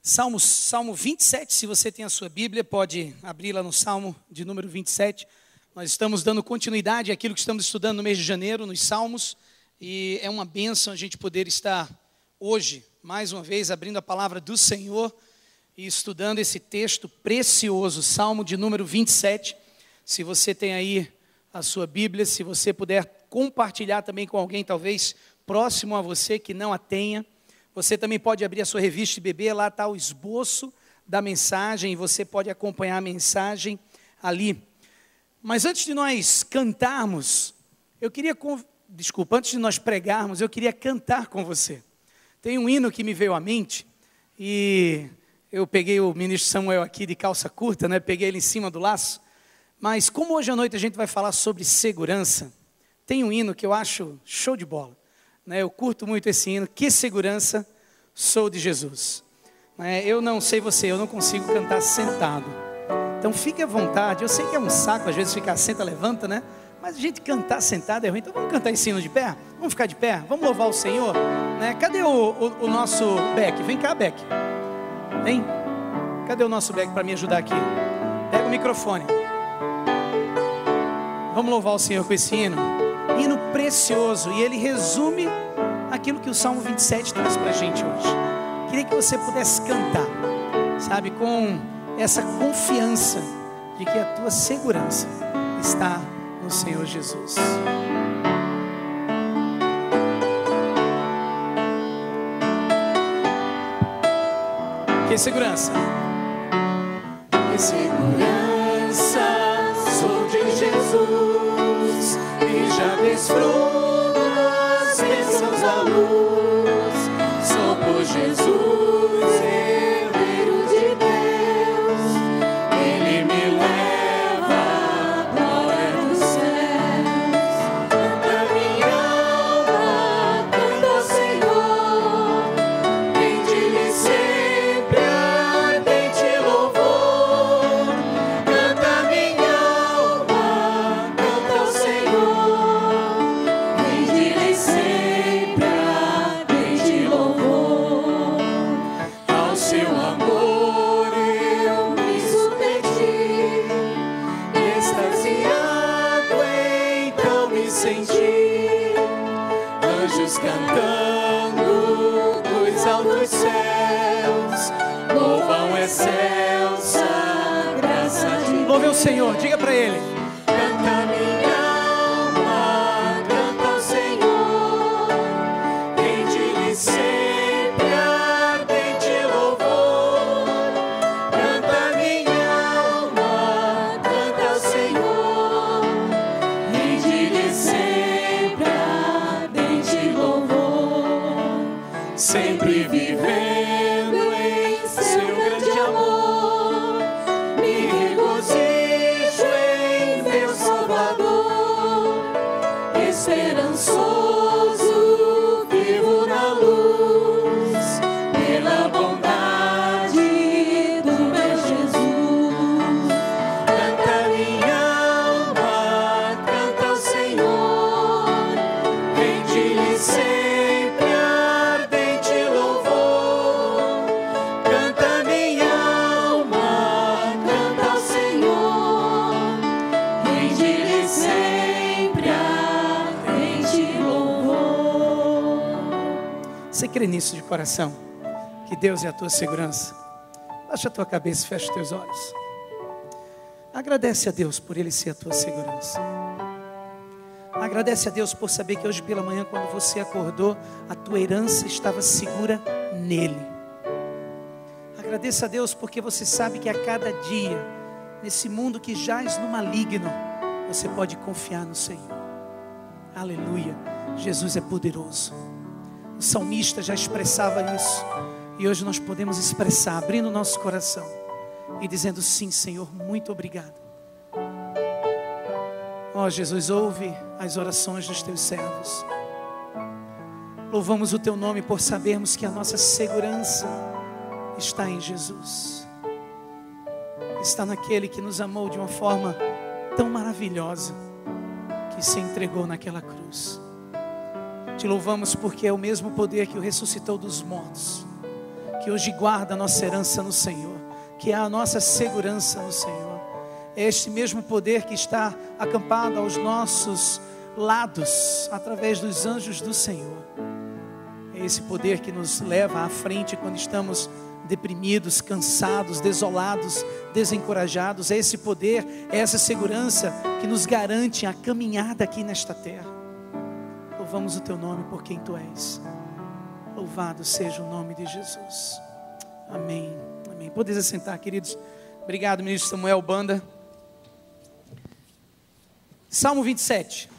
Salmo 27, se você tem a sua Bíblia, pode abrir lá no Salmo de número 27. Nós estamos dando continuidade àquilo que estamos estudando no mês de janeiro, nos Salmos. E é uma bênção a gente poder estar hoje, mais uma vez, abrindo a palavra do Senhor e estudando esse texto precioso, Salmo de número 27. Se você tem aí a sua Bíblia, se você puder compartilhar também com alguém, talvez próximo a você que não a tenha. Você também pode abrir a sua revista e beber, lá está o esboço da mensagem, e você pode acompanhar a mensagem ali. Mas antes de nós cantarmos, antes de nós pregarmos, eu queria cantar com você. Tem um hino que me veio à mente, e eu peguei o ministro Samuel aqui de calça curta, peguei ele em cima do laço, mas como hoje à noite a gente vai falar sobre segurança, tem um hino que eu acho show de bola. Eu curto muito esse hino, que segurança sou de Jesus. Eu não sei você, eu não consigo cantar sentado. Então fique à vontade, eu sei que é um saco às vezes ficar senta, levanta, mas a gente cantar sentado é ruim, então vamos cantar esse hino de pé? Vamos ficar de pé? Vamos louvar o Senhor? Cadê o nosso Beck? Vem cá, Beck. Vem. Cadê o nosso Beck para me ajudar aqui? Pega o microfone. Vamos louvar o Senhor com esse hino? Hino precioso, e ele resume aquilo que o Salmo 27 traz para a gente hoje. Queria que você pudesse cantar, com essa confiança de que a tua segurança está no Senhor Jesus. Que segurança? Que segurança sou de Jesus, e já desfruto as bênçãos da luz. Sou por Jesus, herdeiro de Deus. Ele me leva à glória dos céus. Canta minha alma, canta ao Senhor. Rende-lhe sempre ardente louvor. Canta minha alma, canta ao Senhor. Rende-lhe sempre ardente louvor. Ao seu amor eu me submeti, extasiado então me senti. Anjos cantando dos altos céus, louvam excelsa graça de Louve o Senhor, diga para ele. Canta minha alma, canta ao Senhor. Rende-lhe sempre ardente louvor. Canta minha alma, canta ao Senhor. Rende-lhe sempre ardente louvor. Sempre vivendo em seu grande amor, me regozijo em meu Salvador. Esperançoso vivo na luz, pela bondade do meu Jesus. Canta minha alma, canta ao Senhor. Rende-lhe sempre ardente louvor. Canta minha alma, canta ao Senhor. Rende-lhe sempre ardente louvor. Você crê nisso de coração? Que Deus é a tua segurança? Baixa a tua cabeça e fecha os teus olhos. Agradece a Deus por Ele ser a tua segurança. Agradece a Deus por saber que hoje pela manhã, quando você acordou, a tua herança estava segura nele. Agradeça a Deus porque você sabe que a cada dia, nesse mundo que jaz no maligno, você pode confiar no Senhor. Aleluia, Jesus é poderoso. O salmista já expressava isso, e hoje nós podemos expressar, abrindo o nosso coração e dizendo: sim, Senhor, muito obrigado. Ó Jesus, ouve as orações dos teus servos. Louvamos o teu nome por sabermos que a nossa segurança está em Jesus. Está naquele que nos amou de uma forma tão maravilhosa, que se entregou naquela cruz. Te louvamos porque é o mesmo poder que o ressuscitou dos mortos, que hoje guarda a nossa herança no Senhor, que é a nossa segurança no Senhor. É este mesmo poder que está acampado aos nossos lados, através dos anjos do Senhor. É esse poder que nos leva à frente quando estamos deprimidos, cansados, desolados, desencorajados. É esse poder, é essa segurança que nos garante a caminhada aqui nesta terra. Louvamos o teu nome por quem tu és. Louvado seja o nome de Jesus. Amém. Amém. Podeis assentar, queridos. Obrigado, ministro Samuel, banda. Salmo 27.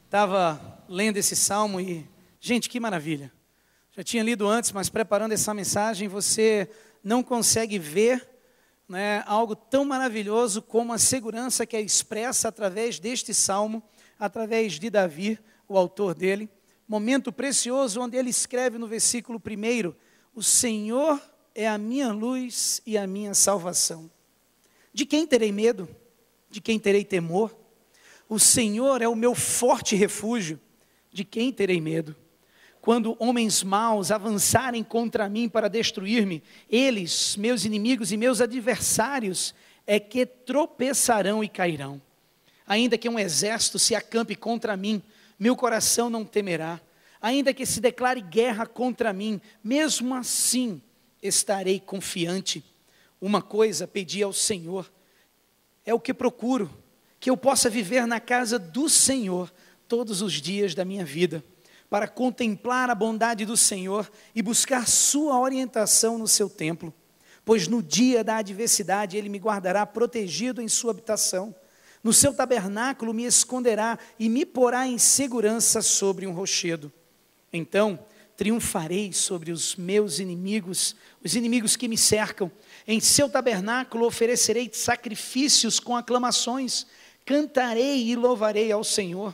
Estava lendo esse salmo e, gente, que maravilha. Já tinha lido antes, mas preparando essa mensagem, você não consegue ver, né, algo tão maravilhoso como a segurança que é expressa através deste salmo, através de Davi, o autor dele. Momento precioso onde ele escreve no versículo 1: o Senhor é a minha luz e a minha salvação. De quem terei medo? De quem terei temor? O Senhor é o meu forte refúgio. De quem terei medo? Quando homens maus avançarem contra mim para destruir-me, eles, meus inimigos e meus adversários, é que tropeçarão e cairão. Ainda que um exército se acampe contra mim, meu coração não temerá. Ainda que se declare guerra contra mim, mesmo assim estarei confiante. Uma coisa pedi ao Senhor, é o que procuro, que eu possa viver na casa do Senhor todos os dias da minha vida, para contemplar a bondade do Senhor e buscar sua orientação no seu templo. Pois no dia da adversidade Ele me guardará protegido em sua habitação. No seu tabernáculo me esconderá e me porá em segurança sobre um rochedo. Então triunfarei sobre os meus inimigos, os inimigos que me cercam. Em seu tabernáculo oferecerei sacrifícios com aclamações, cantarei e louvarei ao Senhor.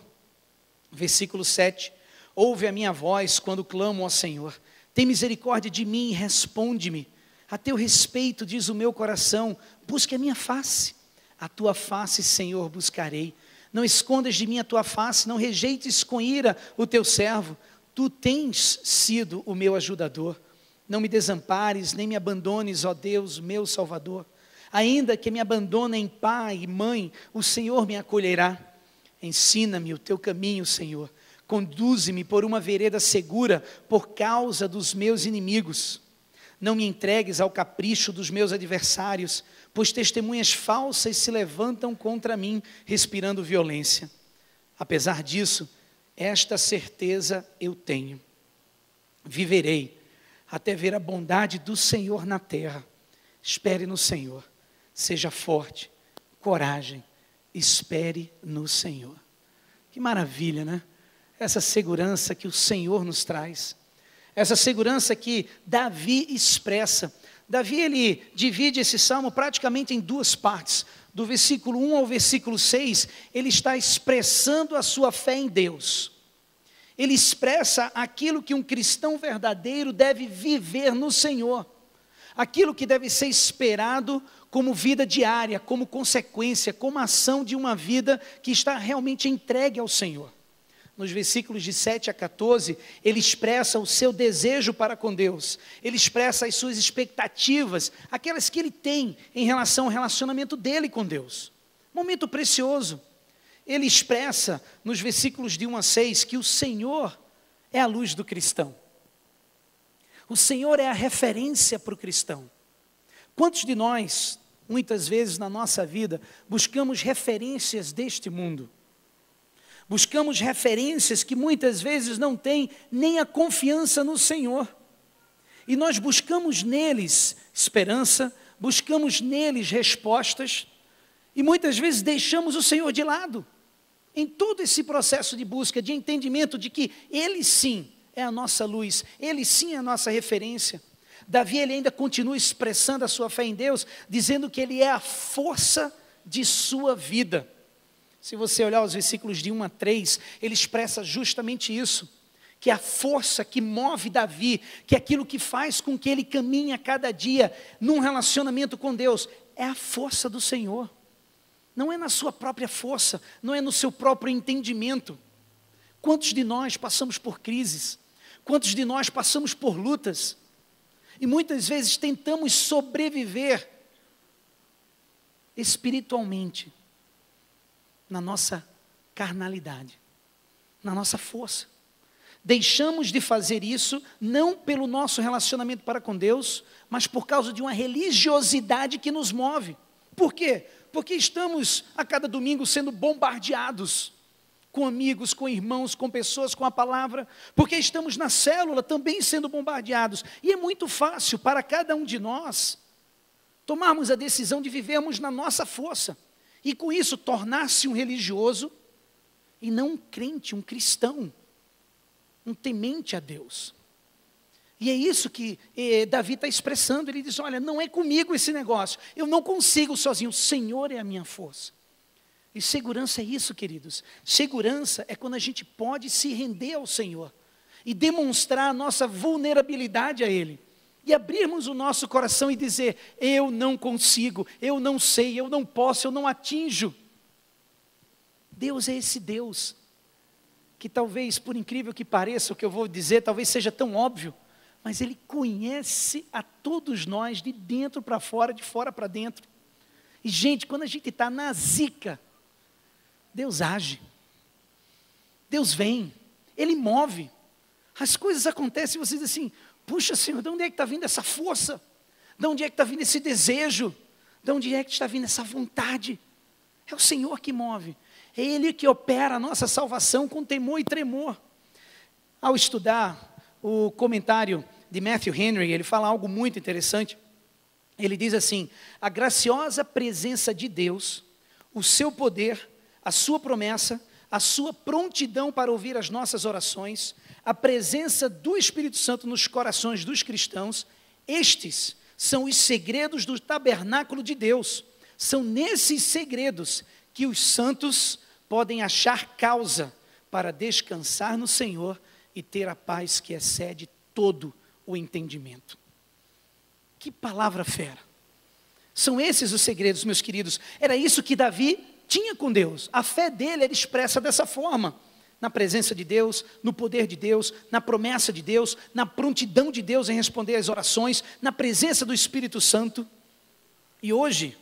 Versículo 7. Ouve a minha voz quando clamo ao Senhor. Tem misericórdia de mim e responde-me. A teu respeito, diz o meu coração, busque a minha face. A tua face, Senhor, buscarei. Não escondas de mim a tua face, não rejeites com ira o teu servo. Tu tens sido o meu ajudador. Não me desampares, nem me abandones, ó Deus, meu Salvador. Ainda que me abandonem pai e mãe, o Senhor me acolherá. Ensina-me o teu caminho, Senhor. Conduze-me por uma vereda segura por causa dos meus inimigos. Não me entregues ao capricho dos meus adversários, pois testemunhas falsas se levantam contra mim, respirando violência. Apesar disso, esta certeza eu tenho: viverei até ver a bondade do Senhor na terra. Espere no Senhor, seja forte, coragem, espere no Senhor. Que maravilha, né? Essa segurança que o Senhor nos traz, essa segurança que Davi expressa. Davi, ele divide esse salmo praticamente em duas partes. Do versículo 1 ao versículo 6, ele está expressando a sua fé em Deus. Ele expressa aquilo que um cristão verdadeiro deve viver no Senhor. Aquilo que deve ser esperado como vida diária, como consequência, como ação de uma vida que está realmente entregue ao Senhor. Nos versículos de 7 a 14, ele expressa o seu desejo para com Deus. Ele expressa as suas expectativas, aquelas que ele tem em relação ao relacionamento dele com Deus. Momento precioso. Ele expressa nos versículos de 1 a 6 que o Senhor é a luz do cristão. O Senhor é a referência para o cristão. Quantos de nós, muitas vezes na nossa vida, buscamos referências deste mundo? Buscamos referências que muitas vezes não têm nem a confiança no Senhor. E nós buscamos neles esperança, buscamos neles respostas, e muitas vezes deixamos o Senhor de lado. Em todo esse processo de busca, de entendimento de que Ele sim é a nossa luz, Ele sim é a nossa referência. Davi, ele ainda continua expressando a sua fé em Deus, dizendo que Ele é a força de sua vida. Se você olhar os versículos de 1 a 3, ele expressa justamente isso, que é a força que move Davi, que é aquilo que faz com que ele caminhe a cada dia num relacionamento com Deus, é a força do Senhor. Não é na sua própria força, não é no seu próprio entendimento. Quantos de nós passamos por crises? Quantos de nós passamos por lutas? E muitas vezes tentamos sobreviver espiritualmente na nossa carnalidade, na nossa força. Deixamos de fazer isso não pelo nosso relacionamento para com Deus, mas por causa de uma religiosidade que nos move. Por quê? Porque estamos a cada domingo sendo bombardeados com amigos, com irmãos, com pessoas, com a palavra, porque estamos na célula também sendo bombardeados. E é muito fácil para cada um de nós tomarmos a decisão de vivermos na nossa força, e com isso tornar-se um religioso, e não um crente, um cristão, um temente a Deus. E é isso que Davi está expressando. Ele diz, olha, não é comigo esse negócio, eu não consigo sozinho, o Senhor é a minha força. E segurança é isso, queridos. Segurança é quando a gente pode se render ao Senhor e demonstrar a nossa vulnerabilidade a Ele, e abrirmos o nosso coração e dizer, eu não consigo, eu não sei, eu não posso, eu não atinjo. Deus é esse Deus que talvez, por incrível que pareça, o que eu vou dizer talvez seja tão óbvio, mas Ele conhece a todos nós de dentro para fora, de fora para dentro. E gente, quando a gente está na zica, Deus age, Deus vem, Ele move, as coisas acontecem e você diz assim, puxa Senhor, de onde é que está vindo essa força? De onde é que está vindo esse desejo? De onde é que está vindo essa vontade? É o Senhor que move, é Ele que opera a nossa salvação com temor e tremor. Ao estudar o comentário de Matthew Henry, ele fala algo muito interessante. Ele diz assim, a graciosa presença de Deus, o seu poder, a sua promessa, a sua prontidão para ouvir as nossas orações, a presença do Espírito Santo nos corações dos cristãos, estes são os segredos do tabernáculo de Deus. São nesses segredos que os santos podem achar causa para descansar no Senhor e ter a paz que excede todo o entendimento. Que palavra fera! São esses os segredos, meus queridos. Era isso que Davi tinha com Deus. A fé dele era expressa dessa forma. Na presença de Deus, no poder de Deus, na promessa de Deus, na prontidão de Deus em responder às orações, na presença do Espírito Santo. E hoje,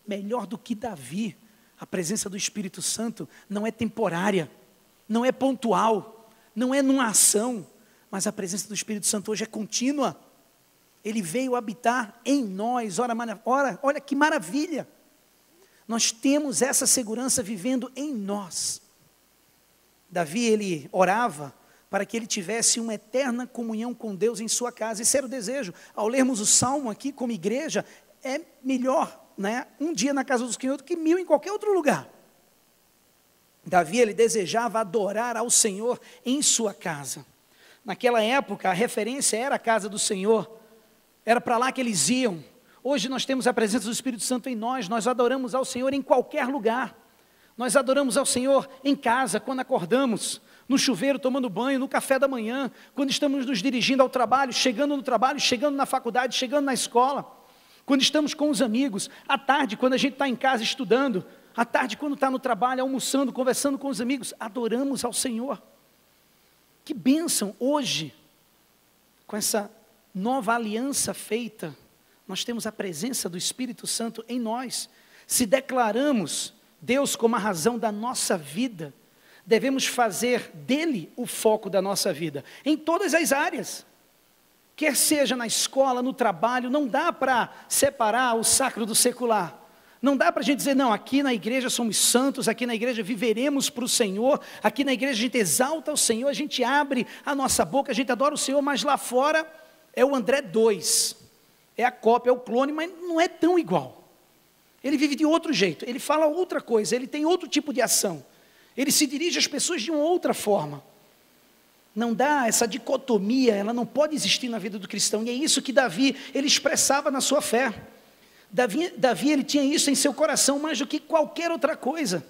melhor do que Davi, a presença do Espírito Santo não é temporária, não é pontual, não é numa ação, mas a presença do Espírito Santo hoje é contínua. Ele veio habitar em nós, olha que maravilha. Nós temos essa segurança vivendo em nós. Davi, ele orava para que ele tivesse uma eterna comunhão com Deus em sua casa. Esse era o desejo. Ao lermos o Salmo aqui como igreja, é melhor, né, um dia na casa do Senhor do que 1000 em qualquer outro lugar. Davi, ele desejava adorar ao Senhor em sua casa. Naquela época, a referência era a casa do Senhor. Era para lá que eles iam. Hoje nós temos a presença do Espírito Santo em nós adoramos ao Senhor em qualquer lugar. Nós adoramos ao Senhor em casa, quando acordamos, no chuveiro, tomando banho, no café da manhã, quando estamos nos dirigindo ao trabalho, chegando no trabalho, chegando na faculdade, chegando na escola, quando estamos com os amigos, à tarde, quando a gente está em casa estudando, à tarde, quando está no trabalho, almoçando, conversando com os amigos, adoramos ao Senhor. Que bênção hoje, com essa nova aliança feita, nós temos a presença do Espírito Santo em nós. Se declaramos Deus como a razão da nossa vida, devemos fazer dele o foco da nossa vida, em todas as áreas, quer seja na escola, no trabalho. Não dá para separar o sacro do secular, não dá para a gente dizer, não, aqui na igreja somos santos, aqui na igreja viveremos para o Senhor, aqui na igreja a gente exalta o Senhor, a gente abre a nossa boca, a gente adora o Senhor, mas lá fora é o André 2, é a cópia, é o clone, mas não é tão igual. Ele vive de outro jeito, ele fala outra coisa, ele tem outro tipo de ação, ele se dirige às pessoas de uma outra forma. Não dá essa dicotomia, ela não pode existir na vida do cristão, e é isso que Davi, ele expressava na sua fé. Davi, ele tinha isso em seu coração mais do que qualquer outra coisa.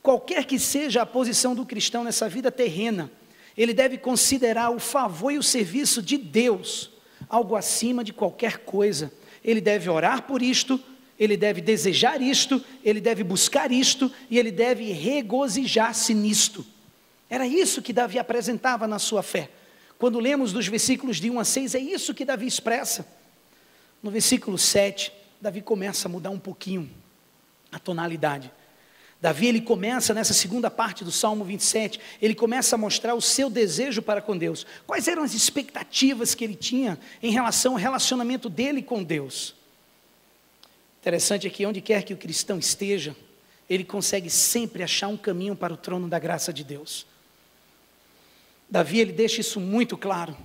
Qualquer que seja a posição do cristão nessa vida terrena, ele deve considerar o favor e o serviço de Deus algo acima de qualquer coisa. Ele deve orar por isto, ele deve desejar isto, ele deve buscar isto, e ele deve regozijar-se nisto. Era isso que Davi apresentava na sua fé. Quando lemos dos versículos de 1 a 6, é isso que Davi expressa. No versículo 7, Davi começa a mudar um pouquinho a tonalidade. Davi, ele começa nessa segunda parte do Salmo 27, ele começa a mostrar o seu desejo para com Deus. Quais eram as expectativas que ele tinha em relação ao relacionamento dele com Deus? Interessante é que onde quer que o cristão esteja, ele consegue sempre achar um caminho para o trono da graça de Deus. Davi, ele deixa isso muito claro,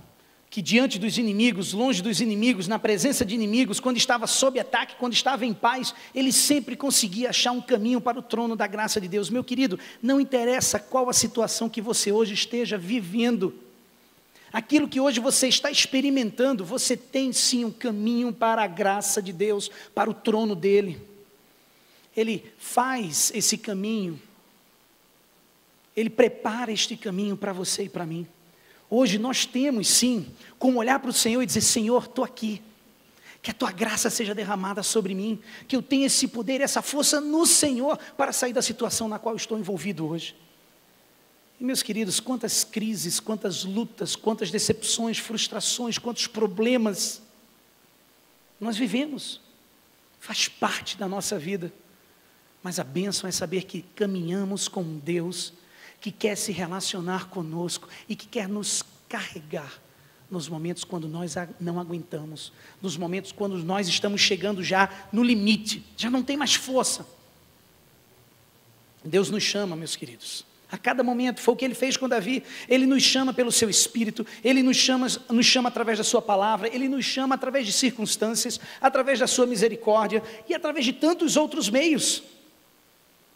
que diante dos inimigos, longe dos inimigos, na presença de inimigos, quando estava sob ataque, quando estava em paz, ele sempre conseguia achar um caminho para o trono da graça de Deus. Meu querido, não interessa qual a situação que você hoje esteja vivendo, aquilo que hoje você está experimentando, você tem sim um caminho para a graça de Deus, para o trono dele. Ele faz esse caminho, ele prepara este caminho para você e para mim. Hoje nós temos sim, como olhar para o Senhor e dizer: Senhor, estou aqui, que a Tua graça seja derramada sobre mim, que eu tenha esse poder, essa força no Senhor, para sair da situação na qual estou envolvido hoje. E meus queridos, quantas crises, quantas lutas, quantas decepções, frustrações, quantos problemas nós vivemos, faz parte da nossa vida, mas a bênção é saber que caminhamos com um Deus que quer se relacionar conosco e que quer nos carregar nos momentos quando nós não aguentamos, nos momentos quando nós estamos chegando já no limite, já não tem mais força. Deus nos chama, meus queridos, a cada momento. Foi o que Ele fez com Davi. Ele nos chama pelo seu Espírito, Ele nos chama através da sua palavra, Ele nos chama através de circunstâncias, através da sua misericórdia e através de tantos outros meios,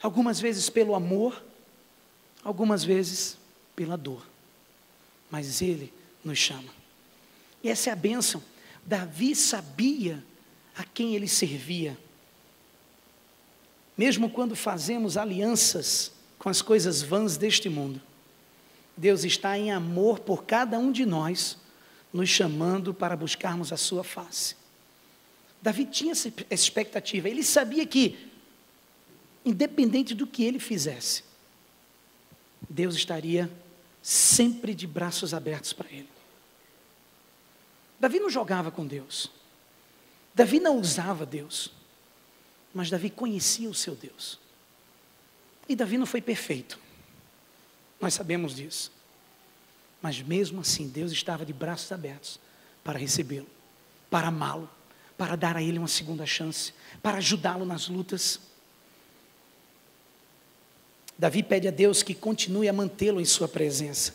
algumas vezes pelo amor, algumas vezes pela dor, mas Ele nos chama. E essa é a bênção. Davi sabia a quem ele servia. Mesmo quando fazemos alianças com as coisas vãs deste mundo, Deus está em amor por cada um de nós, nos chamando para buscarmos a sua face. Davi tinha essa expectativa. Ele sabia que, independente do que ele fizesse, Deus estaria sempre de braços abertos para ele. Davi não jogava com Deus. Davi não usava Deus. Mas Davi conhecia o seu Deus. E Davi não foi perfeito. Nós sabemos disso. Mas mesmo assim, Deus estava de braços abertos para recebê-lo, para amá-lo, para dar a ele uma segunda chance, para ajudá-lo nas lutas. Davi pede a Deus que continue a mantê-lo em sua presença.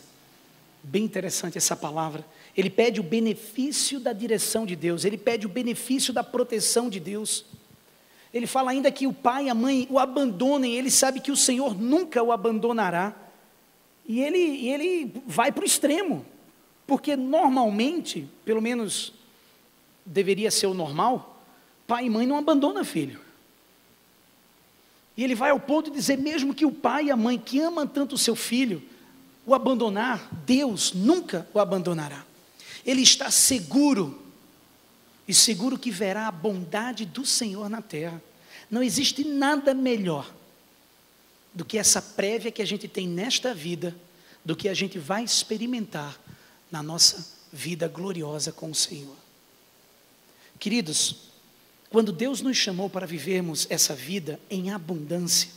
Bem interessante essa palavra. Ele pede o benefício da direção de Deus, ele pede o benefício da proteção de Deus. Ele fala ainda que o pai e a mãe o abandonem, ele sabe que o Senhor nunca o abandonará. E ele vai para o extremo, porque normalmente, pelo menos deveria ser o normal, pai e mãe não abandonam filho. E ele vai ao ponto de dizer, mesmo que o pai e a mãe que amam tanto o seu filho, o abandonar, Deus nunca o abandonará. Ele está seguro, e seguro que verá a bondade do Senhor na terra. Não existe nada melhor do que essa prévia que a gente tem nesta vida, do que a gente vai experimentar na nossa vida gloriosa com o Senhor. Queridos, quando Deus nos chamou para vivermos essa vida em abundância,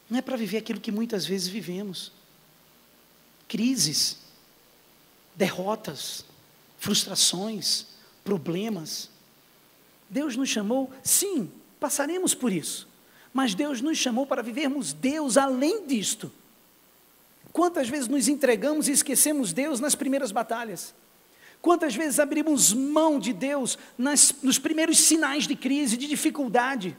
não é para viver aquilo que muitas vezes vivemos. Crises, derrotas, frustrações, problemas. Deus nos chamou, sim, passaremos por isso, mas Deus nos chamou para vivermos Deus além disto. Quantas vezes nos entregamos e esquecemos Deus nas primeiras batalhas? Quantas vezes abrimos mão de Deus nos primeiros sinais de crise, de dificuldade?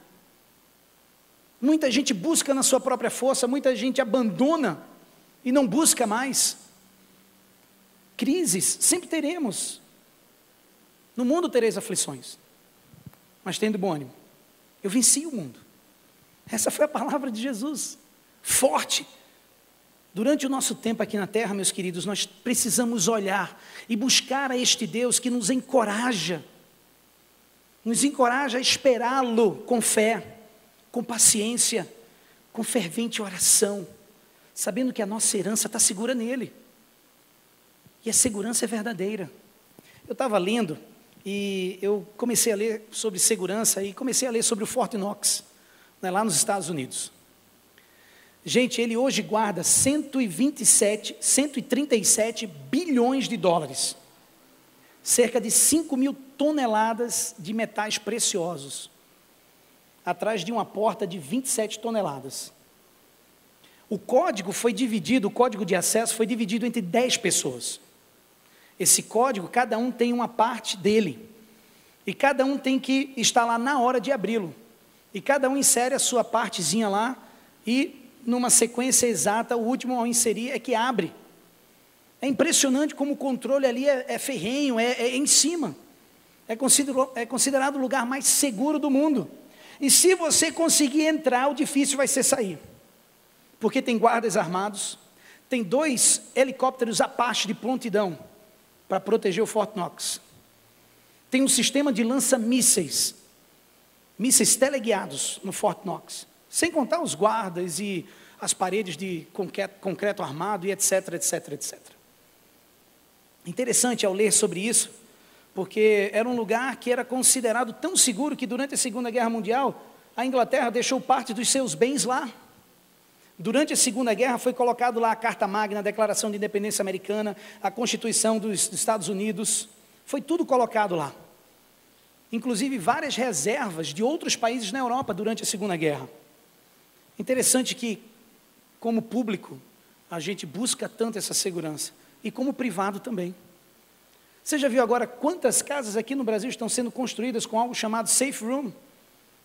Muita gente busca na sua própria força, muita gente abandona e não busca mais. Crises sempre teremos. No mundo tereis aflições, mas tendo bom ânimo. Eu venci o mundo. Essa foi a palavra de Jesus, forte. Durante o nosso tempo aqui na terra, meus queridos, nós precisamos olhar e buscar a este Deus que nos encoraja a esperá-lo com fé, com paciência, com fervente oração, sabendo que a nossa herança está segura nele. E a segurança é verdadeira. Eu estava lendo e eu comecei a ler sobre segurança e comecei a ler sobre o Fort Knox, né, lá nos Estados Unidos. Gente, ele hoje guarda 137 bilhões de dólares, cerca de 5.000 toneladas de metais preciosos, atrás de uma porta de 27 toneladas. O código de acesso foi dividido entre 10 pessoas. Esse código, cada um tem uma parte dele, e cada um tem que estar lá na hora de abri-lo, e cada um insere a sua partezinha lá, e numa sequência exata, o último ao inserir é que abre. É impressionante como o controle ali é ferrenho, é em cima. É considerado o lugar mais seguro do mundo. E se você conseguir entrar, o difícil vai ser sair. Porque tem guardas armados, tem 2 helicópteros Apache de prontidão para proteger o Fort Knox. Tem um sistema de lança-mísseis, mísseis teleguiados no Fort Knox. Sem contar os guardas e as paredes de concreto armado e etc, etc, etc. Interessante ao ler sobre isso, porque era um lugar que era considerado tão seguro que durante a Segunda Guerra Mundial, a Inglaterra deixou parte dos seus bens lá. Durante a Segunda Guerra foi colocado lá a Carta Magna, a Declaração de Independência Americana, a Constituição dos Estados Unidos, foi tudo colocado lá. Inclusive várias reservas de outros países na Europa durante a Segunda Guerra. Interessante que, como público, a gente busca tanto essa segurança, e como privado também. Você já viu agora quantas casas aqui no Brasil estão sendo construídas com algo chamado safe room,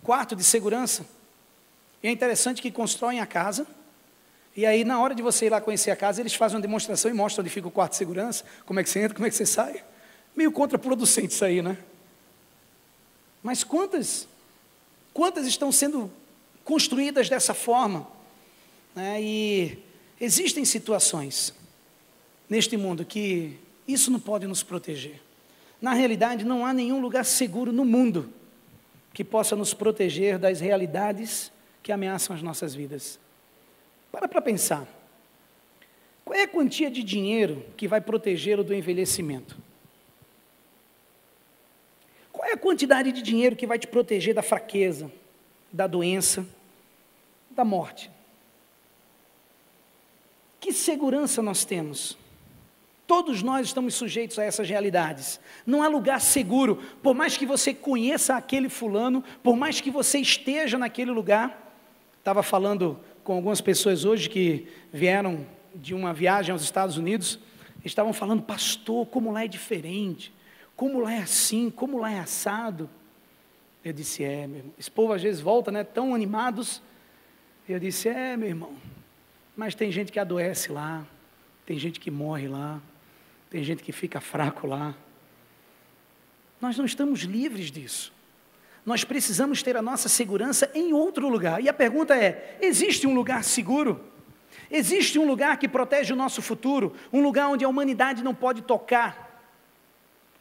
quarto de segurança? E é interessante que constroem a casa, e aí na hora de você ir lá conhecer a casa, eles fazem uma demonstração e mostram onde fica o quarto de segurança, como é que você entra, como é que você sai. Meio contraproducente isso aí, né? Mas quantas estão sendo construídas dessa forma, né? E existem situações neste mundo que isso não pode nos proteger. Na realidade, não há nenhum lugar seguro no mundo que possa nos proteger das realidades que ameaçam as nossas vidas. Para pensar. Qual é a quantia de dinheiro que vai protegê-lo do envelhecimento? Qual é a quantidade de dinheiro que vai te proteger da fraqueza, da doença, da morte? Que segurança nós temos? Todos nós estamos sujeitos a essas realidades. Não há lugar seguro, por mais que você conheça aquele fulano, por mais que você esteja naquele lugar. Estava falando com algumas pessoas hoje que vieram de uma viagem aos Estados Unidos, estavam falando, pastor, como lá é diferente, como lá é assim, como lá é assado. Eu disse, meu irmão, esse povo às vezes volta, né, tão animados. Eu disse, meu irmão, mas tem gente que adoece lá, tem gente que morre lá, tem gente que fica fraco lá. Nós não estamos livres disso. Nós precisamos ter a nossa segurança em outro lugar. E a pergunta é, existe um lugar seguro? Existe um lugar que protege o nosso futuro? Um lugar onde a humanidade não pode tocar?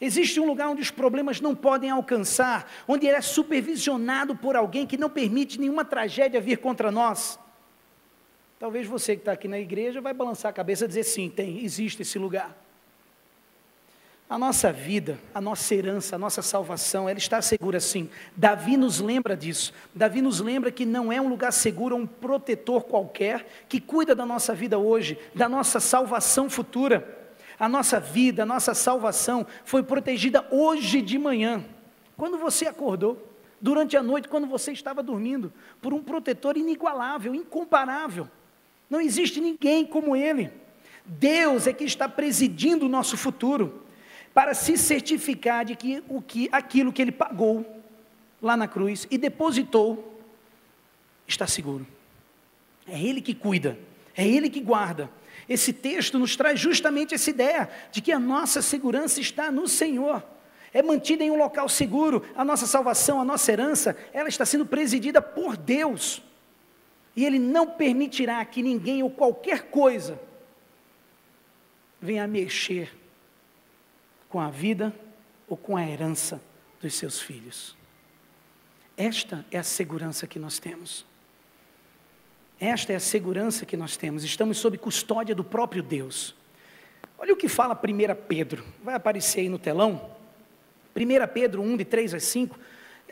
Existe um lugar onde os problemas não podem alcançar? Onde ele é supervisionado por alguém que não permite nenhuma tragédia vir contra nós? Talvez você que está aqui na igreja vai balançar a cabeça e dizer sim, existe esse lugar. A nossa vida, a nossa herança, a nossa salvação, ela está segura sim. Davi nos lembra disso. Davi nos lembra que não é um lugar seguro, um protetor qualquer, que cuida da nossa vida hoje, da nossa salvação futura. A nossa vida, a nossa salvação foi protegida hoje de manhã, quando você acordou, durante a noite, quando você estava dormindo, por um protetor inigualável, incomparável. Não existe ninguém como Ele. Deus é que está presidindo o nosso futuro, para se certificar de que aquilo que Ele pagou lá na cruz e depositou, está seguro. É Ele que cuida, é Ele que guarda. Esse texto nos traz justamente essa ideia de que a nossa segurança está no Senhor. É mantida em um local seguro, a nossa salvação, a nossa herança, ela está sendo presidida por Deus. E Ele não permitirá que ninguém ou qualquer coisa venha mexer com a vida ou com a herança dos seus filhos. Esta é a segurança que nós temos. Esta é a segurança que nós temos. Estamos sob custódia do próprio Deus. Olha o que fala 1 Pedro, vai aparecer aí no telão. 1 Pedro 1, de 3 a 5,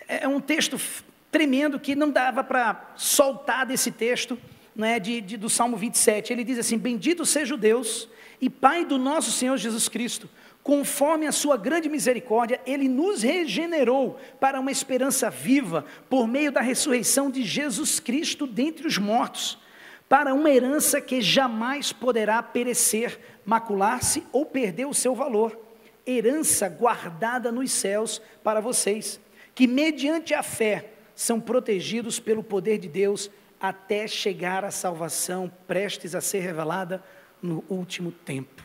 é um texto tremendo que não dava para soltar desse texto, né, do Salmo 27. Ele diz assim: bendito seja o Deus e Pai do nosso Senhor Jesus Cristo, conforme a sua grande misericórdia, Ele nos regenerou para uma esperança viva, por meio da ressurreição de Jesus Cristo dentre os mortos, para uma herança que jamais poderá perecer, macular-se ou perder o seu valor, herança guardada nos céus para vocês, que mediante a fé são protegidos pelo poder de Deus, até chegar à salvação prestes a ser revelada no último tempo.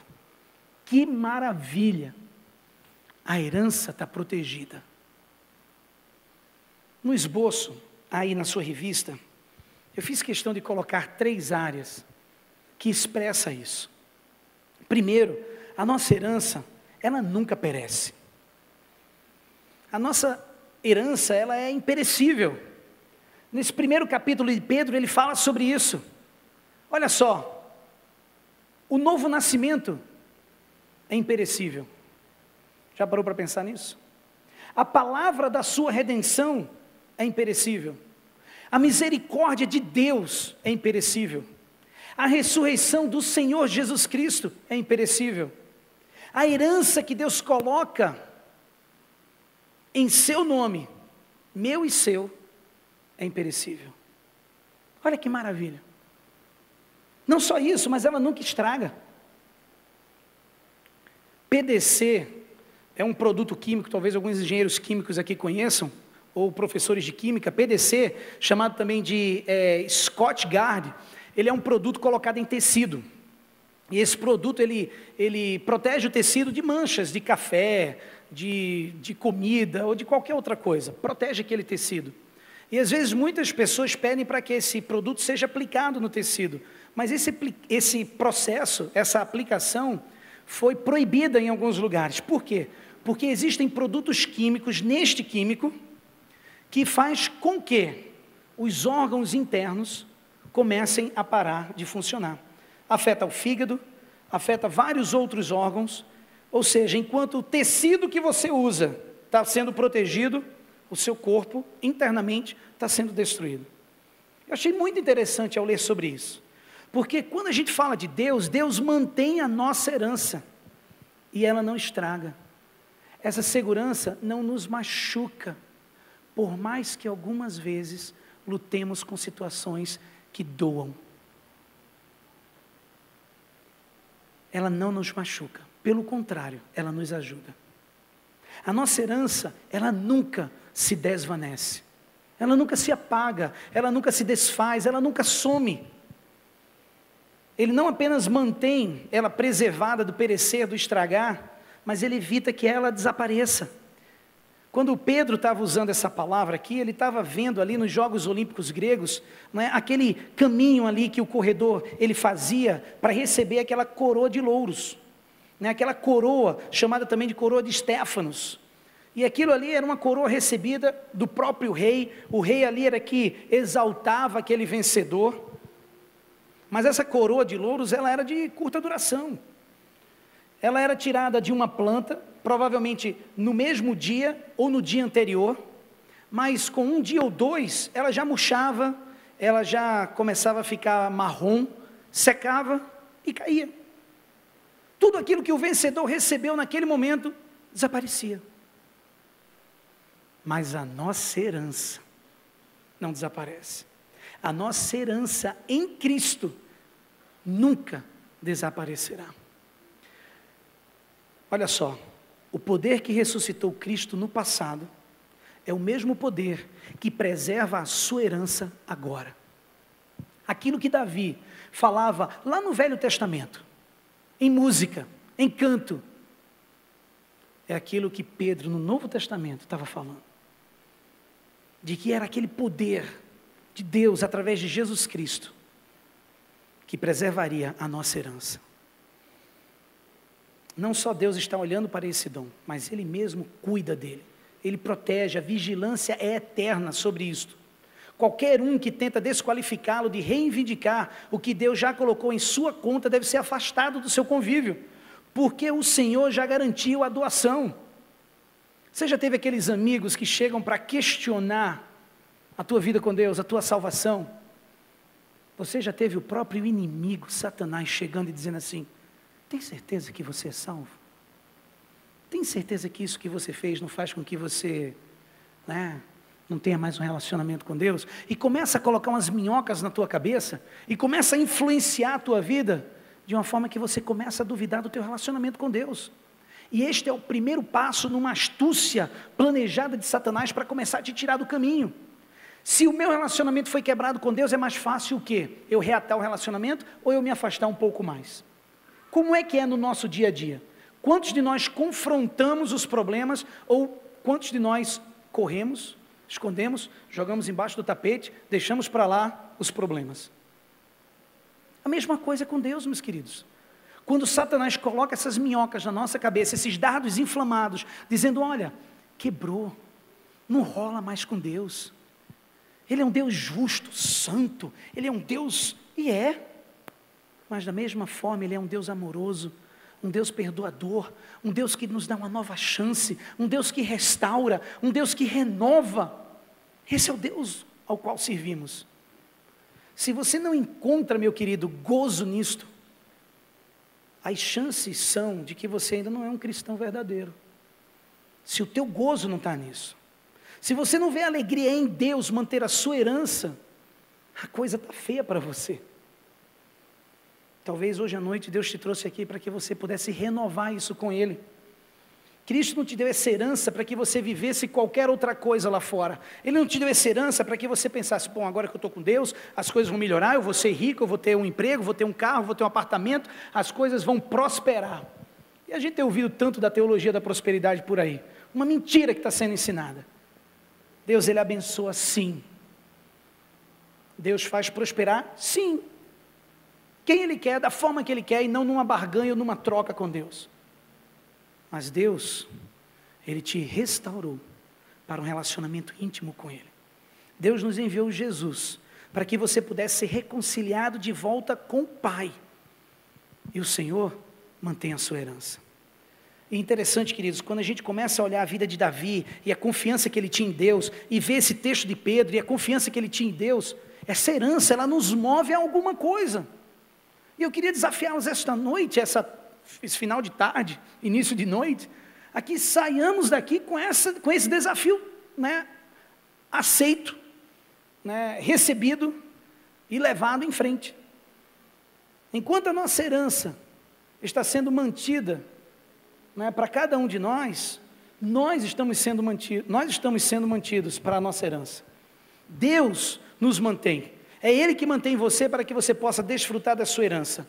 Que maravilha! A herança está protegida. No esboço, aí na sua revista, eu fiz questão de colocar 3 áreas que expressa isso. Primeiro, a nossa herança, ela nunca perece. A nossa herança, ela é imperecível. Nesse primeiro capítulo de Pedro, ele fala sobre isso. Olha só, o novo nascimento é imperecível. Já parou para pensar nisso? A palavra da sua redenção é imperecível. A misericórdia de Deus é imperecível. A ressurreição do Senhor Jesus Cristo é imperecível. A herança que Deus coloca em seu nome, meu e seu, é imperecível. Olha que maravilha. Não só isso, mas ela nunca estraga. PDC é um produto químico, talvez alguns engenheiros químicos aqui conheçam, ou professores de química. PDC, chamado também de Scott Guard, ele é um produto colocado em tecido. E esse produto, ele protege o tecido de manchas, de café, de comida, ou de qualquer outra coisa. Protege aquele tecido. E às vezes muitas pessoas pedem para que esse produto seja aplicado no tecido. Mas esse processo, essa aplicação, foi proibida em alguns lugares. Por quê? Porque existem produtos químicos neste químico que faz com que os órgãos internos comecem a parar de funcionar. Afeta o fígado, afeta vários outros órgãos, ou seja, enquanto o tecido que você usa está sendo protegido, o seu corpo internamente está sendo destruído. Eu achei muito interessante ao ler sobre isso, porque quando a gente fala de Deus, Deus mantém a nossa herança e ela não estraga. Essa segurança não nos machuca, por mais que algumas vezes lutemos com situações que doam. Ela não nos machuca, pelo contrário, ela nos ajuda. A nossa herança, ela nunca se desvanece, ela nunca se apaga, ela nunca se desfaz, ela nunca some. Ele não apenas mantém ela preservada do perecer, do estragar, mas ele evita que ela desapareça. Quando o Pedro estava usando essa palavra aqui, ele estava vendo ali nos Jogos Olímpicos gregos, né, aquele caminho ali que o corredor ele fazia para receber aquela coroa de louros, né, aquela coroa chamada também de coroa de Estéfanos. E aquilo ali era uma coroa recebida do próprio rei. O rei ali era que exaltava aquele vencedor. Mas essa coroa de louros, ela era de curta duração. Ela era tirada de uma planta, provavelmente no mesmo dia ou no dia anterior, mas com um dia ou dois, ela já murchava, ela já começava a ficar marrom, secava e caía. Tudo aquilo que o vencedor recebeu naquele momento, desaparecia. Mas a nossa herança não desaparece. A nossa herança em Cristo nunca desaparecerá. Olha só, o poder que ressuscitou Cristo no passado é o mesmo poder que preserva a sua herança agora. Aquilo que Davi falava lá no Velho Testamento, em música, em canto, é aquilo que Pedro no Novo Testamento estava falando. De que era aquele poder de Deus através de Jesus Cristo que preservaria a nossa herança. Não só Deus está olhando para esse dom, mas Ele mesmo cuida dele. Ele protege, a vigilância é eterna sobre isto. Qualquer um que tenta desqualificá-lo de reivindicar o que Deus já colocou em sua conta deve ser afastado do seu convívio. porque o Senhor já garantiu a doação. Você já teve aqueles amigos que chegam para questionar a tua vida com Deus, a tua salvação? Você já teve o próprio inimigo, Satanás, chegando e dizendo assim: tem certeza que você é salvo? Tem certeza que isso que você fez não faz com que você, não tenha mais um relacionamento com Deus? E começa a colocar umas minhocas na tua cabeça, e começa a influenciar a tua vida, de uma forma que você começa a duvidar do teu relacionamento com Deus. E este é o primeiro passo numa astúcia planejada de Satanás para começar a te tirar do caminho. Se o meu relacionamento foi quebrado com Deus, é mais fácil o quê? Eu reatar o relacionamento ou eu me afastar um pouco mais? Como é que é no nosso dia a dia? Quantos de nós confrontamos os problemas ou quantos de nós corremos, escondemos, jogamos embaixo do tapete, deixamos para lá os problemas? A mesma coisa com Deus, meus queridos. Quando Satanás coloca essas minhocas na nossa cabeça, esses dardos inflamados, dizendo: olha, quebrou, não rola mais com Deus. Ele é um Deus justo, santo, Ele é um Deus, e mas da mesma forma Ele é um Deus amoroso, um Deus perdoador, um Deus que nos dá uma nova chance, um Deus que restaura, um Deus que renova. Esse é o Deus ao qual servimos. Se você não encontra, meu querido, gozo nisto, as chances são de que você ainda não é um cristão verdadeiro. Se o teu gozo não está nisso, se você não vê alegria em Deus manter a sua herança, a coisa está feia para você. Talvez hoje à noite Deus te trouxe aqui para que você pudesse renovar isso com Ele. Cristo não te deu essa herança para que você vivesse qualquer outra coisa lá fora. Ele não te deu essa herança para que você pensasse: bom, agora que eu estou com Deus, as coisas vão melhorar, eu vou ser rico, eu vou ter um emprego, vou ter um carro, vou ter um apartamento, as coisas vão prosperar. E a gente tem ouvido tanto da teologia da prosperidade por aí. Uma mentira que está sendo ensinada. Deus, Ele abençoa sim. Deus faz prosperar sim. Quem Ele quer, da forma que Ele quer, e não numa barganha ou numa troca com Deus. Mas Deus, Ele te restaurou para um relacionamento íntimo com Ele. Deus nos enviou Jesus para que você pudesse ser reconciliado de volta com o Pai. E o Senhor mantém a sua herança. E interessante, queridos, quando a gente começa a olhar a vida de Davi e a confiança que ele tinha em Deus, e ver esse texto de Pedro e a confiança que ele tinha em Deus, essa herança, ela nos move a alguma coisa. E eu queria desafiá-los esta noite, esse final de tarde, início de noite, a que saiamos daqui com esse desafio, aceito, recebido e levado em frente. Enquanto a nossa herança está sendo mantida, para cada um de nós, nós estamos sendo mantidos para a nossa herança. Deus nos mantém, é Ele que mantém você para que você possa desfrutar da sua herança.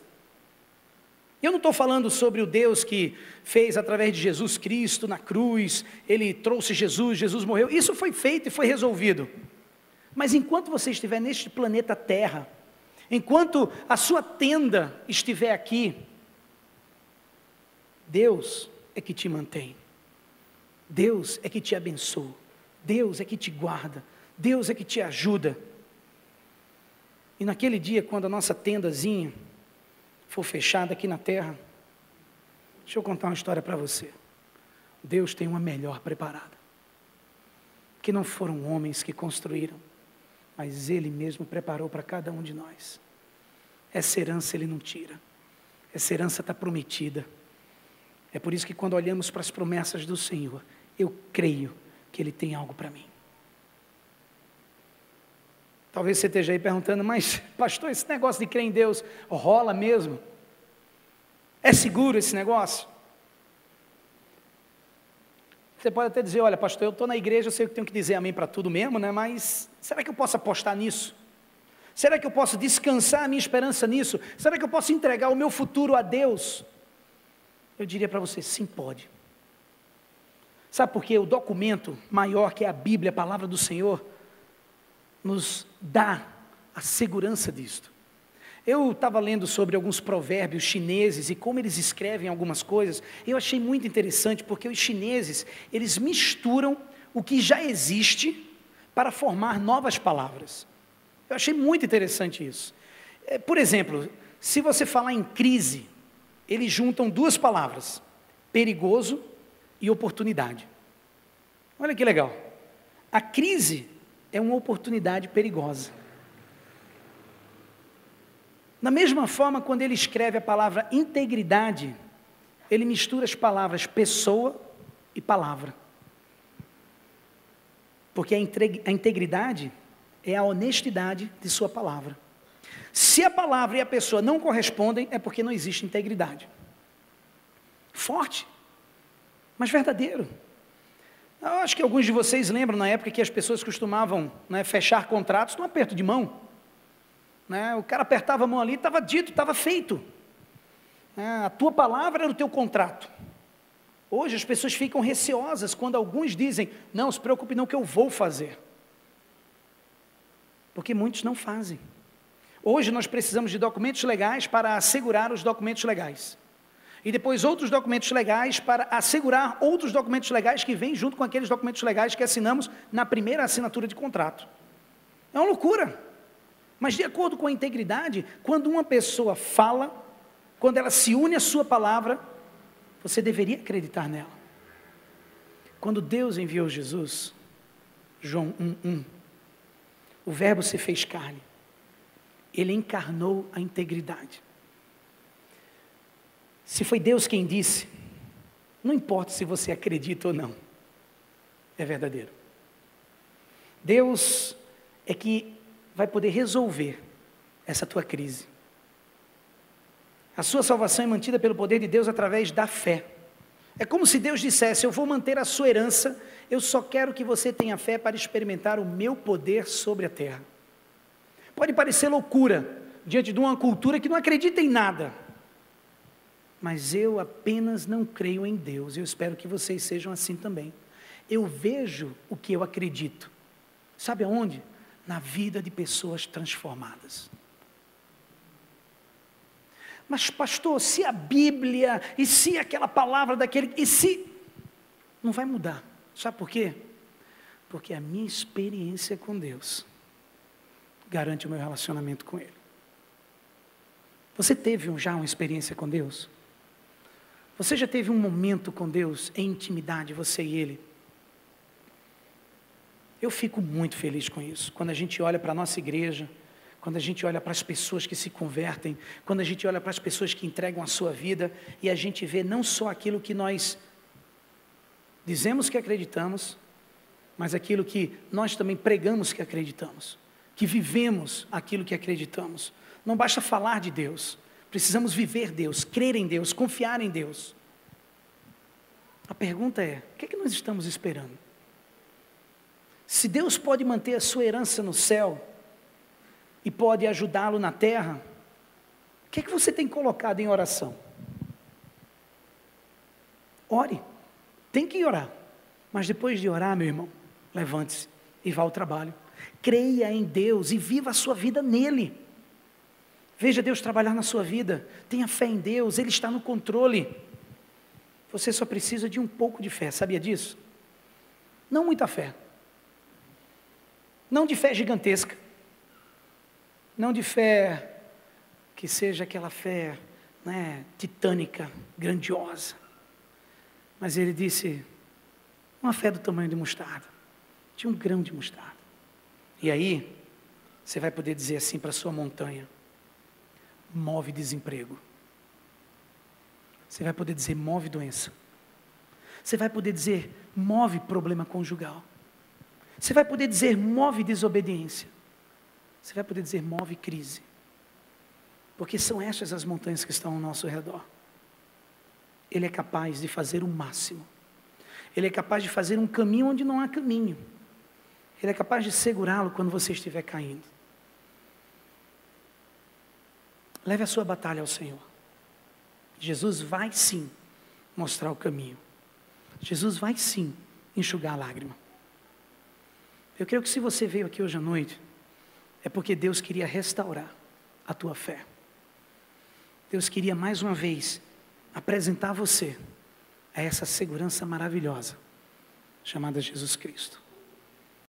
Eu não estou falando sobre o Deus que fez através de Jesus Cristo na cruz, Ele trouxe Jesus morreu, isso foi feito e foi resolvido. Mas enquanto você estiver neste planeta Terra, enquanto a sua tenda estiver aqui, Deus é que te mantém, Deus é que te abençoa, Deus é que te guarda, Deus é que te ajuda. E naquele dia, quando a nossa tendazinha for fechada aqui na terra, deixa eu contar uma história para você. Deus tem uma melhor preparada, que não foram homens que construíram, mas Ele mesmo preparou para cada um de nós. Essa herança Ele não tira, essa herança está prometida. É por isso que quando olhamos para as promessas do Senhor, eu creio que Ele tem algo para mim. Talvez você esteja aí perguntando: mas pastor, esse negócio de crer em Deus rola mesmo? É seguro esse negócio? Você pode até dizer: olha pastor, eu estou na igreja, eu sei que tenho que dizer amém para tudo mesmo, mas será que eu posso apostar nisso? Será que eu posso descansar a minha esperança nisso? Será que eu posso entregar o meu futuro a Deus? Eu diria para você: sim, pode. Sabe por quê? O documento maior que é a Bíblia, a palavra do Senhor, nos dá a segurança disto. Eu estava lendo sobre alguns provérbios chineses e como eles escrevem algumas coisas. Eu achei muito interessante, porque os chineses, eles misturam o que já existe para formar novas palavras. Eu achei muito interessante isso. Por exemplo, se você falar em crise, eles juntam duas palavras, perigoso e oportunidade. Olha que legal. A crise é uma oportunidade perigosa. Da mesma forma, quando ele escreve a palavra integridade, ele mistura as palavras pessoa e palavra. Porque a integridade é a honestidade de sua palavra. Se a palavra e a pessoa não correspondem, é porque não existe integridade. Forte, mas verdadeiro. Eu acho que alguns de vocês lembram na época que as pessoas costumavam, fechar contratos num aperto de mão. O cara apertava a mão ali, estava dito, estava feito. A tua palavra era o teu contrato. Hoje as pessoas ficam receosas quando alguns dizem, não se preocupe não que eu vou fazer. Porque muitos não fazem. Hoje nós precisamos de documentos legais para assegurar os documentos legais. E depois outros documentos legais para assegurar outros documentos legais que vêm junto com aqueles documentos legais que assinamos na primeira assinatura de contrato. É uma loucura. Mas de acordo com a integridade, quando uma pessoa fala, quando ela se une à sua palavra, você deveria acreditar nela. Quando Deus enviou Jesus, João 1:1, o verbo se fez carne. Ele encarnou a integridade. Se foi Deus quem disse, não importa se você acredita ou não, é verdadeiro. Deus é que vai poder resolver essa tua crise. A sua salvação é mantida pelo poder de Deus através da fé. É como se Deus dissesse, eu vou manter a sua herança, eu só quero que você tenha fé para experimentar o meu poder sobre a terra. Pode parecer loucura, diante de uma cultura que não acredita em nada, mas eu apenas não creio em Deus, eu espero que vocês sejam assim também. Eu vejo o que eu acredito, sabe aonde? Na vida de pessoas transformadas. Mas pastor, se a Bíblia, e se aquela palavra daquele, e se, não vai mudar, sabe por quê? Porque a minha experiência com Deus garante o meu relacionamento com Ele. Você teve já uma experiência com Deus? Você já teve um momento com Deus, em intimidade, você e Ele? Eu fico muito feliz com isso, quando a gente olha para a nossa igreja, quando a gente olha para as pessoas que se convertem, quando a gente olha para as pessoas que entregam a sua vida, e a gente vê não só aquilo que nós dizemos que acreditamos, mas aquilo que nós também pregamos que acreditamos, que vivemos aquilo que acreditamos. Não basta falar de Deus, precisamos viver Deus, crer em Deus, confiar em Deus. A pergunta é, o que é que nós estamos esperando? Se Deus pode manter a sua herança no céu, e pode ajudá-lo na terra, o que é que você tem colocado em oração? Ore, tem que orar, mas depois de orar, meu irmão, levante-se e vá ao trabalho. Creia em Deus e viva a sua vida nele. Veja Deus trabalhar na sua vida, tenha fé em Deus, Ele está no controle. Você só precisa de um pouco de fé, sabia disso? Não muita fé, não de fé gigantesca, não de fé que seja aquela fé titânica, grandiosa, mas Ele disse, uma fé do tamanho de mostarda, de um grão de mostarda. E aí, você vai poder dizer assim para a sua montanha, move desemprego. Você vai poder dizer, move doença. Você vai poder dizer, move problema conjugal. Você vai poder dizer, move desobediência. Você vai poder dizer, move crise. Porque são estas as montanhas que estão ao nosso redor. Ele é capaz de fazer o máximo. Ele é capaz de fazer um caminho onde não há caminho. Ele é capaz de segurá-lo quando você estiver caindo. Leve a sua batalha ao Senhor. Jesus vai sim mostrar o caminho. Jesus vai sim enxugar a lágrima. Eu creio que se você veio aqui hoje à noite, é porque Deus queria restaurar a tua fé. Deus queria mais uma vez apresentar você a essa segurança maravilhosa chamada Jesus Cristo.